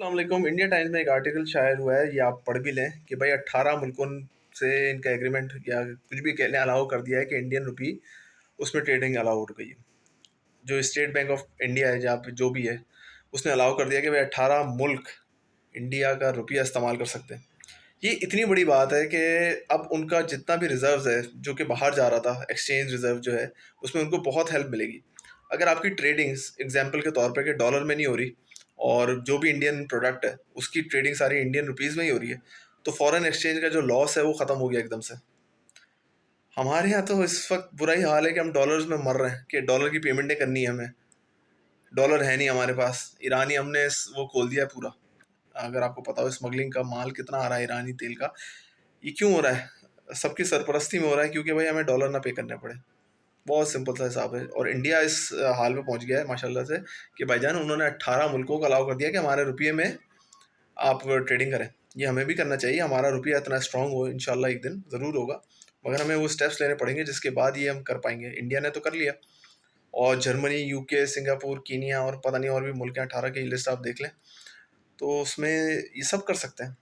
अस्सलाम वालेकुम। India times में एक आर्टिकल शायर हुआ है, ये आप पढ़ भी लें कि भाई 18 मुल्कों से इनका एग्रीमेंट या कुछ भी कह लें अलाउ कर दिया है कि इंडियन रुपी उसमें ट्रेडिंग अलाउ हो गई है। जो स्टेट बैंक ऑफ इंडिया है जहाँ पे जो भी है उसने अलाउ कर दिया कि भाई 18 मुल्क इंडिया का रुपया इस्तेमाल कर सकते हैं। ये इतनी बड़ी बात है कि अब उनका जितना भी रिजर्व है जो कि बाहर जा रहा था, एक्सचेंज रिजर्व जो है उसमें उनको बहुत हेल्प मिलेगी। अगर आपकी ट्रेडिंग्स एग्जांपल के तौर पे कि डॉलर में नहीं हो रही और जो भी इंडियन प्रोडक्ट है उसकी ट्रेडिंग सारी इंडियन रुपीज़ में ही हो रही है, तो फॉरेन एक्सचेंज का जो लॉस है वो ख़त्म हो गया एकदम से। हमारे यहाँ तो इस वक्त बुरा ही हाल है कि हम डॉलर्स में मर रहे हैं कि डॉलर की पेमेंटें करनी है हमें। डॉलर है नहीं हमारे पास, ईरानी हमने वो खोल दिया है पूरा। अगर आपको पता हो स्मगलिंग का माल कितना आ रहा है ईरानी तेल का, ये क्यों हो रहा है? सबकी सरपरस्ती में हो रहा है क्योंकि भाई हमें डॉलर ना पे करने पड़े। बहुत सिंपल सा हिसाब है और इंडिया इस हाल में पहुंच गया है माशाल्लाह से कि भाईजान उन्होंने 18 मुल्कों को अलाउ कर दिया कि हमारे रुपये में आप ट्रेडिंग करें। ये हमें भी करना चाहिए, हमारा रुपया इतना स्ट्रांग हो इंशाल्लाह एक दिन ज़रूर होगा, मगर हमें वो स्टेप्स लेने पड़ेंगे जिसके बाद ये हम कर पाएंगे। इंडिया ने तो कर लिया और जर्मनी, यूके, सिंगापुर, कीनिया और पता नहीं और भी मुल्क हैं, 18 की लिस्ट आप देख लें, तो उसमें ये सब कर सकते हैं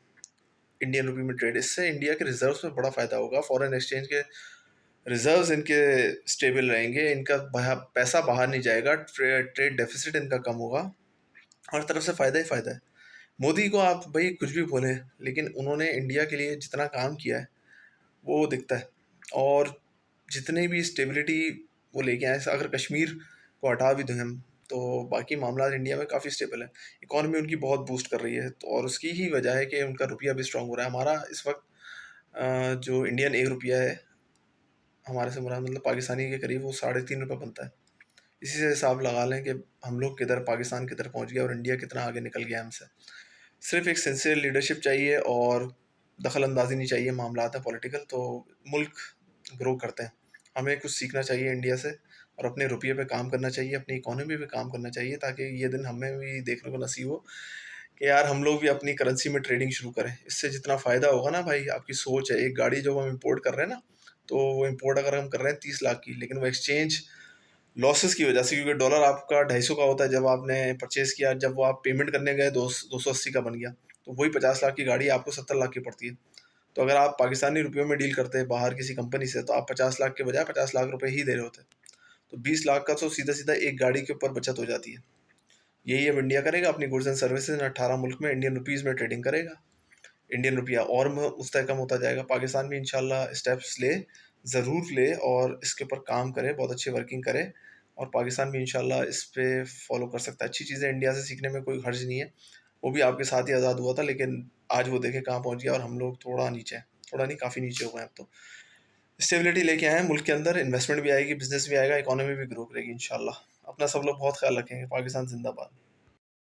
इंडियन रुपये में ट्रेड। इससे इंडिया के रिजर्व्स में बड़ा फ़ायदा होगा, फॉरेन एक्सचेंज के रिजर्व्स इनके स्टेबल रहेंगे, इनका पैसा बाहर नहीं जाएगा, ट्रेड डेफिसिट इनका कम होगा, हर तरफ से फ़ायदा ही फ़ायदा है। मोदी को आप भाई कुछ भी बोलें, लेकिन उन्होंने इंडिया के लिए जितना काम किया है वो दिखता है। और जितने भी स्टेबिलिटी वो लेके आए, अगर कश्मीर को हटा भी दें हम, तो बाकी मामला इंडिया में काफ़ी स्टेबल है। इकॉनमी उनकी बहुत बूस्ट कर रही है, तो और उसकी ही वजह है कि उनका रुपया भी स्ट्रांग हो रहा है। हमारा इस वक्त जो इंडियन एक रुपया है, हमारे से मुराद मतलब पाकिस्तानी के करीब वो 3.5 रुपये बनता है। इसी से हिसाब लगा लें कि हम लोग किधर, पाकिस्तान किधर पहुंच गया और इंडिया कितना आगे निकल गया हमसे। सिर्फ एक सिंसियर लीडरशिप चाहिए और दखल अंदाजी नहीं चाहिए मामलात में पॉलिटिकल, तो मुल्क ग्रो करते हैं। हमें कुछ सीखना चाहिए इंडिया से और अपने रुपये पे काम करना चाहिए, अपनी इकोनॉमी पे काम करना चाहिए, ताकि ये दिन हमें भी देखने को नसीब हो कि यार हम लोग भी अपनी करेंसी में ट्रेडिंग शुरू करें। इससे जितना फ़ायदा होगा ना भाई, आपकी सोच है, एक गाड़ी जो हम इंपोर्ट कर रहे हैं ना, तो वो इंपोर्ट अगर हम कर रहे हैं 30 लाख की, लेकिन वो एक्सचेंज लॉसेस की वजह से, क्योंकि डॉलर आपका 250 का होता है जब आपने परचेज किया, जब वो आप पेमेंट करने गए 280 का बन गया, तो वही 50 लाख की गाड़ी आपको 70 लाख की पड़ती है। तो अगर आप पाकिस्तानी रुपयों में डील करते हैं बाहर किसी कंपनी से, तो आप 50 लाख के बजाय 50 लाख रुपए ही दे रहे होते। तो 20 लाख का तो सीधा सीधा एक गाड़ी के ऊपर बचत हो जाती है। यही अब इंडिया करेगा, अपनी गुड्स एंड सर्विसेज 18 मुल्क में इंडियन रुपीज़ में ट्रेडिंग करेगा। इंडियन रुपया और मुस्तहकम होता जाएगा। पाकिस्तान भी इंशाल्लाह स्टेप्स ले, ज़रूर ले और इसके ऊपर काम करे, बहुत अच्छी वर्किंग करे, और पाकिस्तान भी इंशाल्लाह इस पे फॉलो कर सकता है। अच्छी चीज़ें इंडिया से सीखने में कोई हर्ज नहीं है। वो भी आपके साथ ही आज़ाद हुआ था, लेकिन आज वो देखें कहाँ पहुँच गया और हम लोग थोड़ा नीचे हैं, थोड़ा नहीं काफ़ी नीचे हो गए अब तो। स्टेबिलिटी लेके आए हैं मुल्क के अंदर, इन्वेस्टमेंट भी आएगी, बिजनेस भी आएगा, इकोनॉमी भी ग्रो करेगी इंशाल्लाह। अपना सब लोग बहुत ख्याल रखेंगे। पाकिस्तान जिंदाबाद।